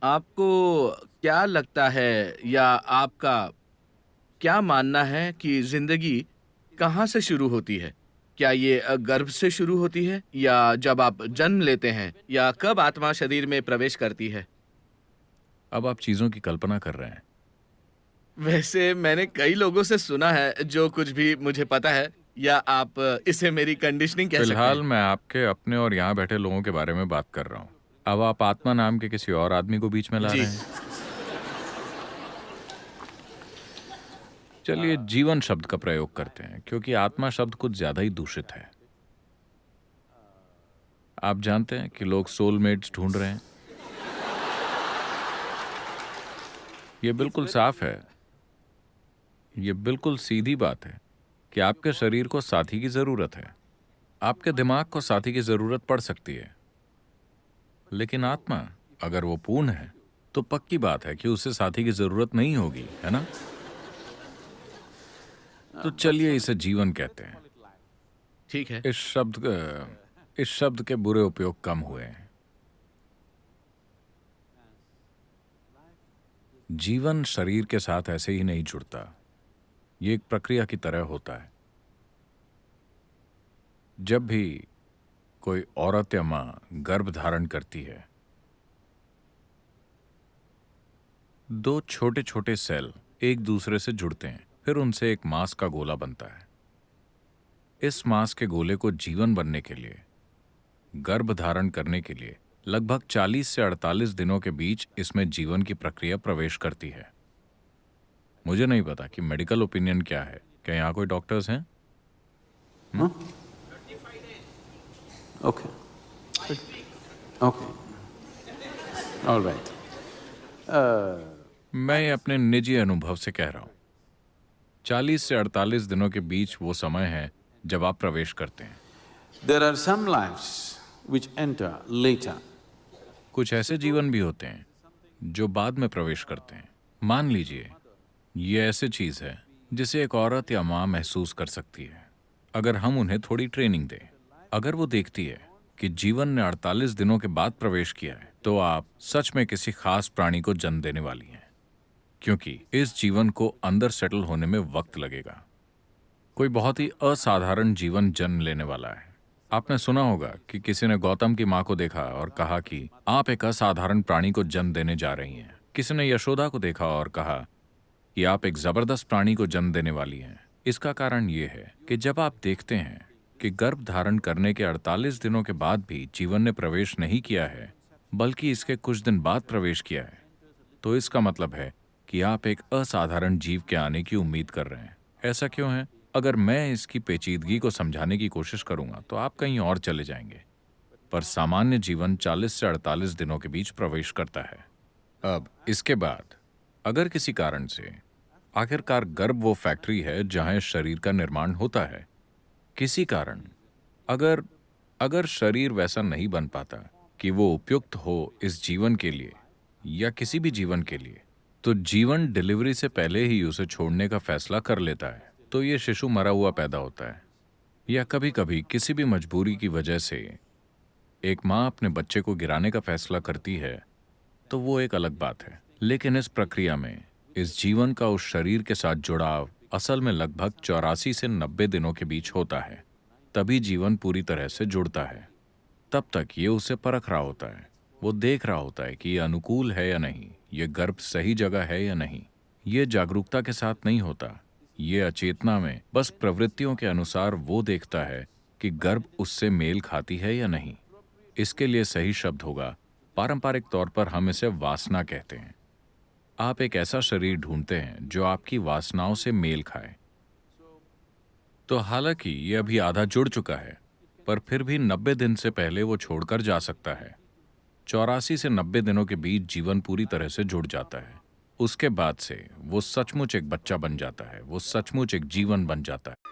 आपको क्या लगता है या आपका क्या मानना है कि ज़िंदगी कहाँ से शुरू होती है? क्या ये गर्भ से शुरू होती है या जब आप जन्म लेते हैं या कब आत्मा शरीर में प्रवेश करती है? अब आप चीज़ों की कल्पना कर रहे हैं। वैसे मैंने कई लोगों से सुना है जो कुछ भी मुझे पता है या आप इसे मेरी कंडीशनिंग कह सकते फिलहाल हैं। मैं आपके अपने और यहाँ बैठे लोगों के बारे में बात कर रहा हूँ। अब आप आत्मा नाम के किसी और आदमी को बीच में ला जी। रहे हैं। चलिए जीवन शब्द का प्रयोग करते हैं क्योंकि आत्मा शब्द कुछ ज्यादा ही दूषित है। आप जानते हैं कि लोग सोलमेट्स ढूंढ रहे हैं। ये बिल्कुल साफ है। ये बिल्कुल सीधी बात है कि आपके शरीर को साथी की जरूरत है। आपके दिमाग को साथी की जरूरत पड़ सकती है, लेकिन आत्मा अगर वो पूर्ण है तो पक्की बात है कि उसे साथी की जरूरत नहीं होगी, है ना? तो चलिए इसे जीवन कहते हैं। ठीक है। इस शब्द के बुरे उपयोग कम हुए हैं। जीवन शरीर के साथ ऐसे ही नहीं जुड़ता। ये एक प्रक्रिया की तरह होता है। जब भी कोई औरत या मां गर्भ धारण करती है, दो छोटे छोटे सेल एक दूसरे से जुड़ते हैं, फिर उनसे एक मांस का गोला बनता है। इस मांस के गोले को जीवन बनने के लिए, गर्भ धारण करने के लिए लगभग 40 से 48 दिनों के बीच इसमें जीवन की प्रक्रिया प्रवेश करती है। मुझे नहीं पता कि मेडिकल ओपिनियन क्या है। क्या यहाँ कोई डॉक्टर्स हैं? Huh? Okay. Okay. All right. मैं ये अपने निजी अनुभव से कह रहा हूं। 40 से 48 दिनों के बीच वो समय है जब आप प्रवेश करते हैं। There are some lives which enter later. कुछ ऐसे जीवन भी होते हैं जो बाद में प्रवेश करते हैं। मान लीजिए ये ऐसी चीज है जिसे एक औरत या मां महसूस कर सकती है अगर हम उन्हें थोड़ी ट्रेनिंग दें। अगर वो देखती है कि जीवन ने 48 दिनों के बाद प्रवेश किया है तो आप सच में किसी खास प्राणी को जन्म देने वाली हैं, क्योंकि इस जीवन को अंदर सेटल होने में वक्त लगेगा। कोई बहुत ही असाधारण जीवन जन्म लेने वाला है। आपने सुना होगा कि किसी ने गौतम की मां को देखा और कहा कि आप एक असाधारण प्राणी को जन्म देने जा रही हैं। किसी ने यशोदा को देखा और कहा कि आप एक जबरदस्त प्राणी को जन्म देने वाली हैं। इसका कारण यह है कि जब आप देखते हैं कि गर्भ धारण करने के 48 दिनों के बाद भी जीवन ने प्रवेश नहीं किया है, बल्कि इसके कुछ दिन बाद प्रवेश किया है, तो इसका मतलब है कि आप एक असाधारण जीव के आने की उम्मीद कर रहे हैं। ऐसा क्यों है? अगर मैं इसकी पेचीदगी को समझाने की कोशिश करूंगा तो आप कहीं और चले जाएंगे। पर सामान्य जीवन 40 से 48 दिनों के बीच प्रवेश करता है। अब इसके बाद अगर किसी कारण से, आखिरकार गर्भ वो फैक्ट्री है जहां इस शरीर का निर्माण होता है, किसी कारण अगर अगर शरीर वैसा नहीं बन पाता कि वो उपयुक्त हो इस जीवन के लिए या किसी भी जीवन के लिए, तो जीवन डिलीवरी से पहले ही उसे छोड़ने का फैसला कर लेता है। तो ये शिशु मरा हुआ पैदा होता है, या कभी कभी किसी भी मजबूरी की वजह से एक माँ अपने बच्चे को गिराने का फैसला करती है, तो वो एक अलग बात है। लेकिन इस प्रक्रिया में इस जीवन का उस शरीर के साथ जुड़ाव असल में लगभग 84 से 90 दिनों के बीच होता है। तभी जीवन पूरी तरह से जुड़ता है। तब तक ये उसे परख रहा होता है। वो देख रहा होता है कि ये अनुकूल है या नहीं, ये गर्भ सही जगह है या नहीं। ये जागरूकता के साथ नहीं होता। ये अचेतना में बस प्रवृत्तियों के अनुसार वो देखता है कि गर्भ उससे मेल खाती है या नहीं। इसके लिए सही शब्द होगा, पारंपरिक तौर पर हम इसे वासना कहते हैं। आप एक ऐसा शरीर ढूंढते हैं जो आपकी वासनाओं से मेल खाए। तो हालांकि ये अभी आधा जुड़ चुका है, पर फिर भी 90 दिन से पहले वो छोड़कर जा सकता है। 84 से 90 दिनों के बीच जीवन पूरी तरह से जुड़ जाता है। उसके बाद से वो सचमुच एक बच्चा बन जाता है। वो सचमुच एक जीवन बन जाता है।